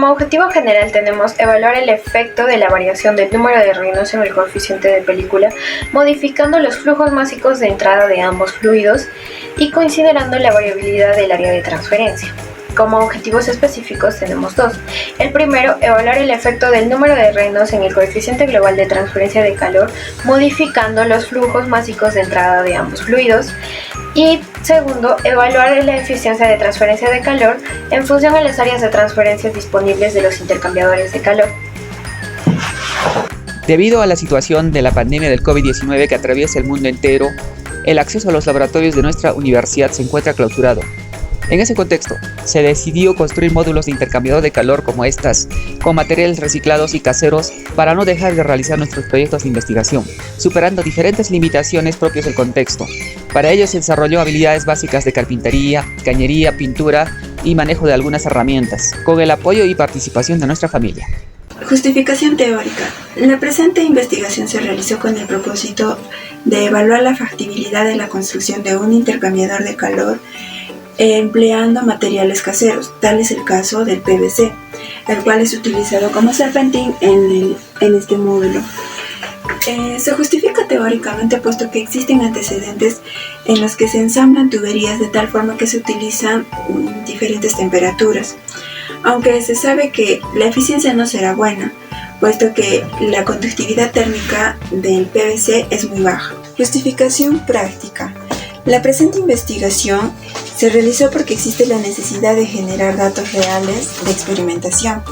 Como objetivo general tenemos evaluar el efecto de la variación del número de reinos en el coeficiente de película, modificando los flujos másicos de entrada de ambos fluidos y considerando la variabilidad del área de transferencia. Como objetivos específicos tenemos dos. El primero, evaluar el efecto del número de reinos en el coeficiente global de transferencia de calor, modificando los flujos másicos de entrada de ambos fluidos. Y segundo, evaluar la eficiencia de transferencia de calor en función a las áreas de transferencia disponibles de los intercambiadores de calor. Debido a la situación de la pandemia del COVID-19 que atraviesa el mundo entero, el acceso a los laboratorios de nuestra universidad se encuentra clausurado. En ese contexto, se decidió construir módulos de intercambiador de calor como estas, con materiales reciclados y caseros para no dejar de realizar nuestros proyectos de investigación, superando diferentes limitaciones propias del contexto. Para ello se desarrolló habilidades básicas de carpintería, cañería, pintura y manejo de algunas herramientas, con el apoyo y participación de nuestra familia. Justificación teórica. La presente investigación se realizó con el propósito de evaluar la factibilidad de la construcción de un intercambiador de calor empleando materiales caseros, tal es el caso del PVC, el cual es utilizado como serpentín en este módulo. Se justifica teóricamente puesto que existen antecedentes en los que se ensamblan tuberías de tal forma que se utilizan diferentes temperaturas, aunque se sabe que la eficiencia no será buena, puesto que la conductividad térmica del PVC es muy baja. Justificación práctica. La presente investigación se realizó porque existe la necesidad de generar datos reales de experimentación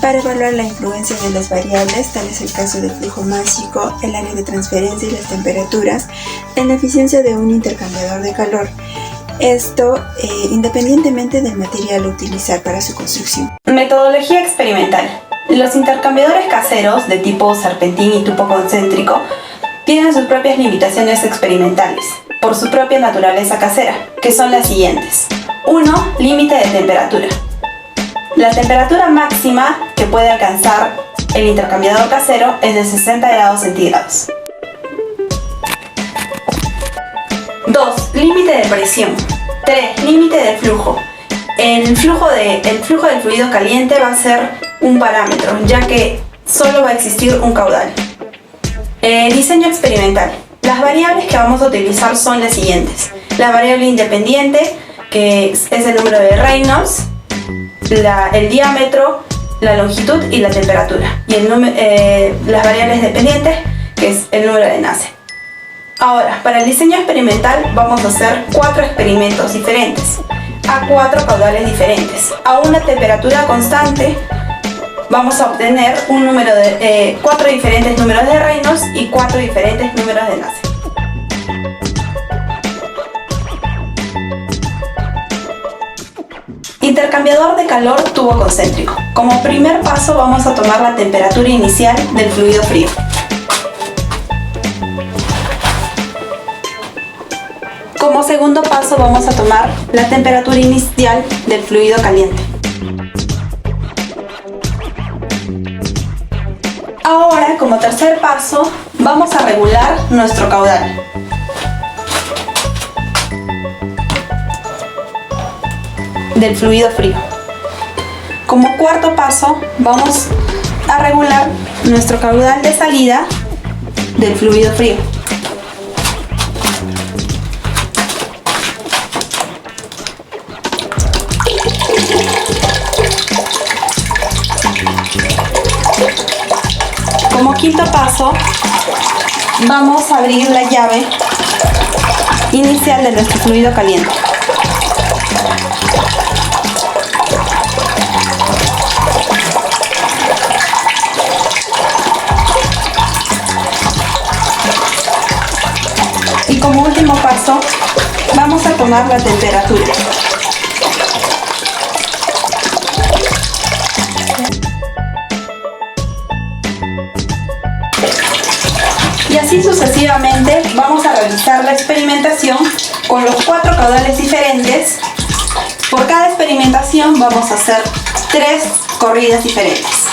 para evaluar la influencia de las variables, tal es el caso del flujo másico, el área de transferencia y las temperaturas, en la eficiencia de un intercambiador de calor. Esto independientemente del material a utilizar para su construcción. Metodología experimental. Los intercambiadores caseros de tipo serpentín y tubo concéntrico tienen sus propias limitaciones experimentales, por su propia naturaleza casera, que son las siguientes. 1. Límite de temperatura. La temperatura máxima que puede alcanzar el intercambiador casero es de 60 grados centígrados. 2. Límite de presión. 3. Límite de flujo. El flujo del fluido caliente va a ser un parámetro, ya que solo va a existir un caudal. Diseño experimental. Las variables que vamos a utilizar son las siguientes. La variable independiente, que es el número de Reynolds, el diámetro, la longitud y la temperatura. Y las variables dependientes, que es el número de Nase. Ahora, para el diseño experimental vamos a hacer 4 experimentos diferentes, a 4 caudales diferentes. A una temperatura constante vamos a obtener 4 diferentes números de Reynolds y 4 diferentes números de Nase. Intercambiador de calor tubo concéntrico. Como primer paso vamos a tomar la temperatura inicial del fluido frío. Como segundo paso vamos a tomar la temperatura inicial del fluido caliente. Ahora, como tercer paso, vamos a regular nuestro caudal. Del fluido frío. Como cuarto paso, vamos a regular nuestro caudal de salida del fluido frío. Como quinto paso, vamos a abrir la llave inicial de nuestro fluido caliente. Y como último paso, vamos a tomar la temperatura. Y así sucesivamente vamos a realizar la experimentación con los 4 caudales diferentes. Por cada experimentación vamos a hacer 3 corridas diferentes.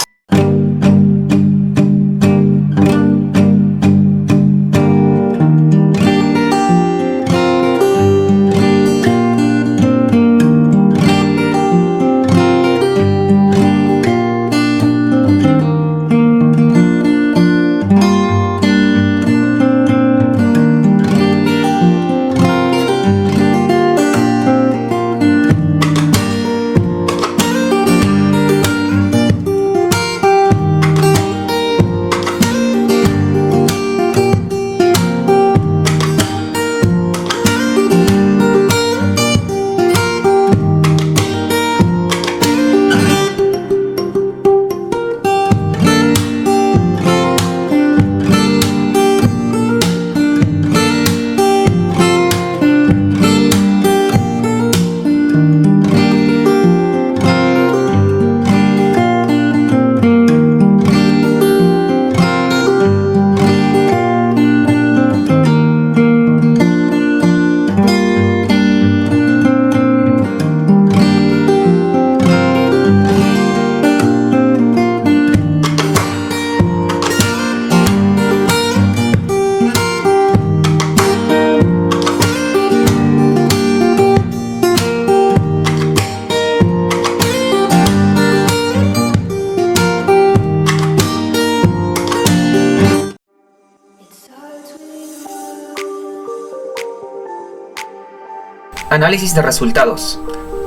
Análisis de resultados.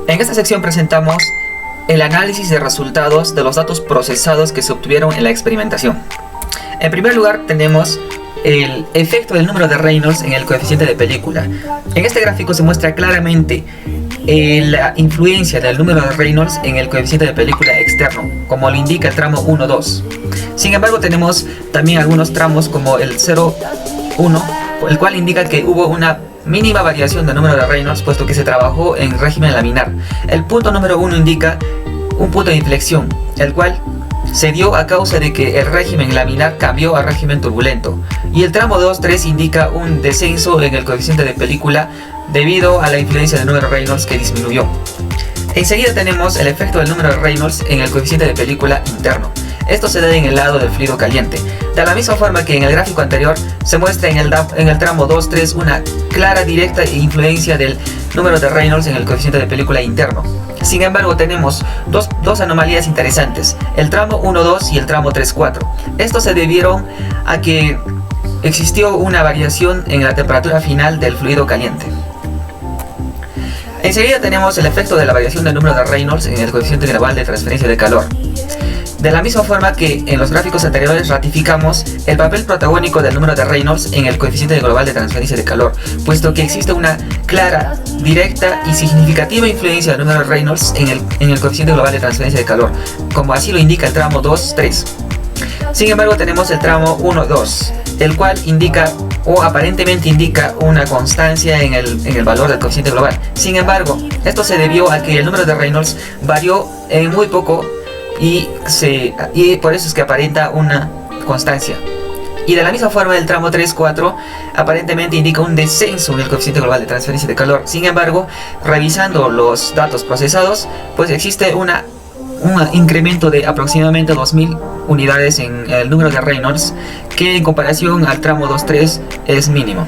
En esta sección presentamos el análisis de resultados de los datos procesados que se obtuvieron en la experimentación. En primer lugar tenemos el efecto del número de Reynolds en el coeficiente de película. En este gráfico se muestra claramente la influencia del número de Reynolds en el coeficiente de película externo, como lo indica el tramo 1-2. Sin embargo, tenemos también algunos tramos como el 0-1, el cual indica que hubo una mínima variación del número de Reynolds, puesto que se trabajó en régimen laminar. El punto número 1 indica un punto de inflexión, el cual se dio a causa de que el régimen laminar cambió a régimen turbulento. Y el tramo 2-3 indica un descenso en el coeficiente de película debido a la influencia del número de Reynolds que disminuyó. Enseguida tenemos el efecto del número de Reynolds en el coeficiente de película interno. Esto se da en el lado del fluido caliente. De la misma forma que en el gráfico anterior, se muestra en el tramo 2-3 una clara, directa influencia del número de Reynolds en el coeficiente de película interno. Sin embargo, tenemos dos anomalías interesantes, el tramo 1-2 y el tramo 3-4. Estos se debieron a que existió una variación en la temperatura final del fluido caliente. Enseguida tenemos el efecto de la variación del número de Reynolds en el coeficiente global de transferencia de calor. De la misma forma que en los gráficos anteriores ratificamos el papel protagónico del número de Reynolds en el coeficiente global de transferencia de calor, puesto que existe una clara, directa y significativa influencia del número de Reynolds en el coeficiente global de transferencia de calor, como así lo indica el tramo 2-3. Sin embargo, tenemos el tramo 1-2, el cual indica o aparentemente indica una constancia en el valor del coeficiente global. Sin embargo, esto se debió a que el número de Reynolds varió en muy poco y por eso es que aparenta una constancia. Y de la misma forma el tramo 3-4 aparentemente indica un descenso en el coeficiente global de transferencia de calor. Sin embargo, revisando los datos procesados, pues existe un incremento de aproximadamente 2000 unidades en el número de Reynolds, que en comparación al tramo 2-3 es mínimo.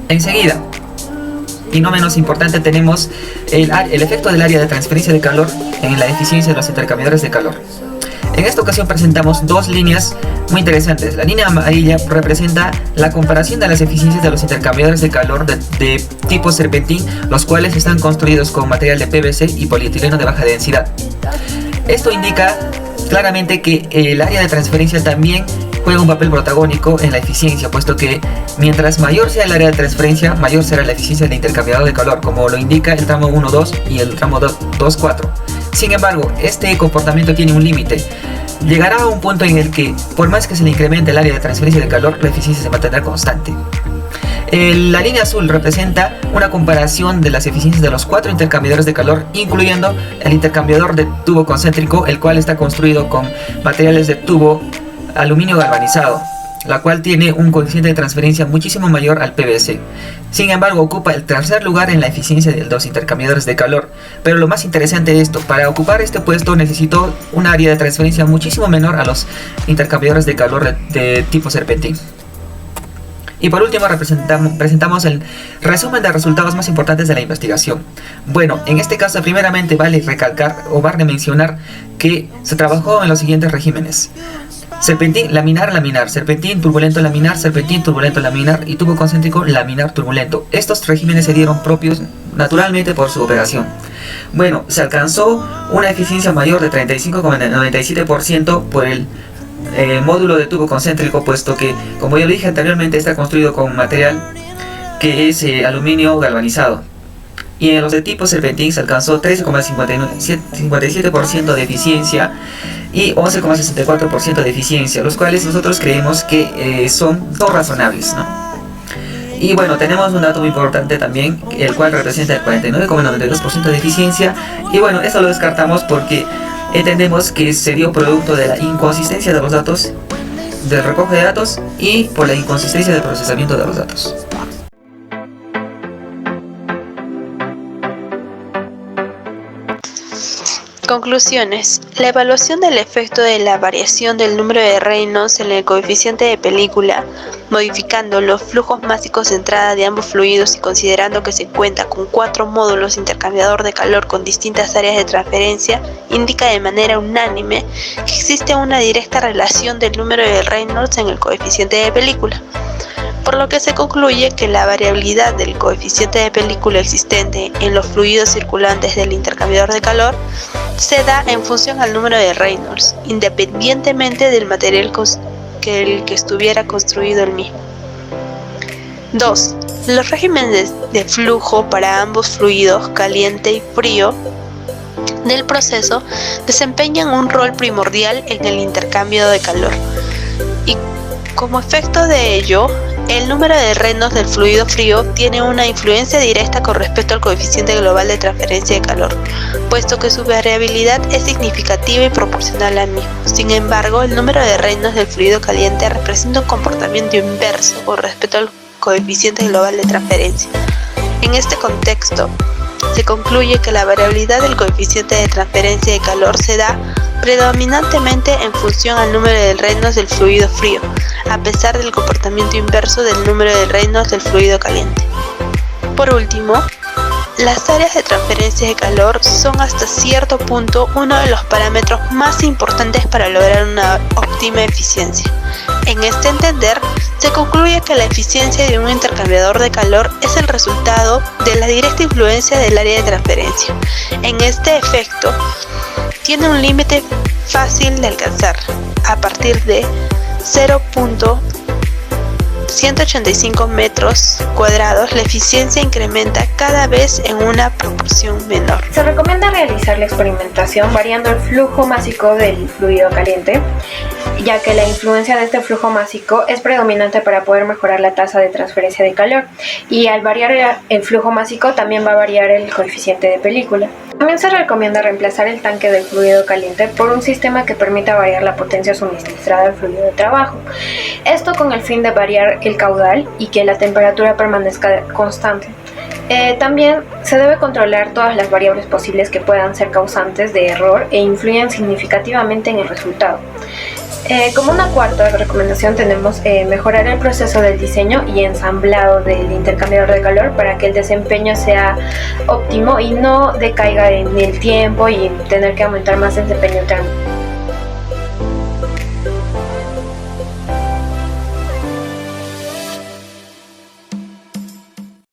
Enseguida, y no menos importante, tenemos el efecto del área de transferencia de calor en la eficiencia de los intercambiadores de calor. En esta ocasión presentamos dos líneas muy interesantes. La línea amarilla representa la comparación de las eficiencias de los intercambiadores de calor de tipo serpentín, los cuales están construidos con material de PVC y polietileno de baja densidad. Esto indica claramente que el área de transferencia también juega un papel protagónico en la eficiencia, puesto que mientras mayor sea el área de transferencia, mayor será la eficiencia del intercambiador de calor, como lo indica el tramo 1-2 y el tramo 2-4. Sin embargo, este comportamiento tiene un límite. Llegará a un punto en el que, por más que se le incremente el área de transferencia de calor, la eficiencia se mantendrá constante. La línea azul representa una comparación de las eficiencias de los 4 intercambiadores de calor, incluyendo el intercambiador de tubo concéntrico, el cual está construido con materiales de tubo aluminio galvanizado, la cual tiene un coeficiente de transferencia muchísimo mayor al PVC. Sin embargo, ocupa el tercer lugar en la eficiencia de los intercambiadores de calor. Pero lo más interesante de esto, para ocupar este puesto necesitó un área de transferencia muchísimo menor a los intercambiadores de calor de tipo serpentín. Y por último presentamos el resumen de resultados más importantes de la investigación. Bueno, en este caso primeramente vale recalcar o vale mencionar que se trabajó en los siguientes regímenes: serpentín, laminar, laminar, serpentín, turbulento, laminar, serpentín, turbulento, laminar y tubo concéntrico, laminar, turbulento. Estos regímenes se dieron propios naturalmente por su operación. Bueno, se alcanzó una eficiencia mayor de 35,97% por el módulo de tubo concéntrico, puesto que, como ya lo dije anteriormente, está construido con material que es aluminio galvanizado. Y en los de tipo serpentín se alcanzó 13,57% de eficiencia y 11,64% de eficiencia, los cuales nosotros creemos que son todos razonables, ¿no? Y bueno, tenemos un dato muy importante también, el cual representa el 49,92% de eficiencia. Y bueno, esto lo descartamos porque entendemos que se dio producto de la inconsistencia de los datos, del recoge de datos y por la inconsistencia del procesamiento de los datos. Conclusiones. La evaluación del efecto de la variación del número de Reynolds en el coeficiente de película, modificando los flujos másicos de entrada de ambos fluidos y considerando que se cuenta con 4 módulos intercambiador de calor con distintas áreas de transferencia, indica de manera unánime que existe una directa relación del número de Reynolds en el coeficiente de película. por lo que se concluye que la variabilidad del coeficiente de película existente en los fluidos circulantes del intercambiador de calor se da en función al número de Reynolds, independientemente del material que estuviera construido el mismo. 2. Los regímenes de flujo para ambos fluidos, caliente y frío, del proceso desempeñan un rol primordial en el intercambio de calor, y como efecto de ello, el número de Reynolds del fluido frío tiene una influencia directa con respecto al coeficiente global de transferencia de calor, puesto que su variabilidad es significativa y proporcional al mismo. Sin embargo, el número de Reynolds del fluido caliente representa un comportamiento inverso con respecto al coeficiente global de transferencia. En este contexto, se concluye que la variabilidad del coeficiente de transferencia de calor se da predominantemente en función al número de Reynolds del fluido frío, a pesar del comportamiento inverso del número de Reynolds del fluido caliente. Por último, las áreas de transferencia de calor son hasta cierto punto uno de los parámetros más importantes para lograr una óptima eficiencia. En este entender, se concluye que la eficiencia de un intercambiador de calor es el resultado de la directa influencia del área de transferencia. En este efecto, tiene un límite fácil de alcanzar. A partir de 0.185 metros cuadrados, la eficiencia incrementa cada vez en una proporción menor. Se recomienda realizar la experimentación variando el flujo másico del fluido caliente, ya que la influencia de este flujo másico es predominante para poder mejorar la tasa de transferencia de calor, y al variar el flujo másico también va a variar el coeficiente de película. También se recomienda reemplazar el tanque del fluido caliente por un sistema que permita variar la potencia suministrada al fluido de trabajo. Esto con el fin de variar el caudal y que la temperatura permanezca constante. También se debe controlar todas las variables posibles que puedan ser causantes de error e influyen significativamente en el resultado. Como una cuarta recomendación tenemos mejorar el proceso del diseño y ensamblado del intercambiador de calor para que el desempeño sea óptimo y no decaiga en el tiempo y tener que aumentar más el desempeño térmico.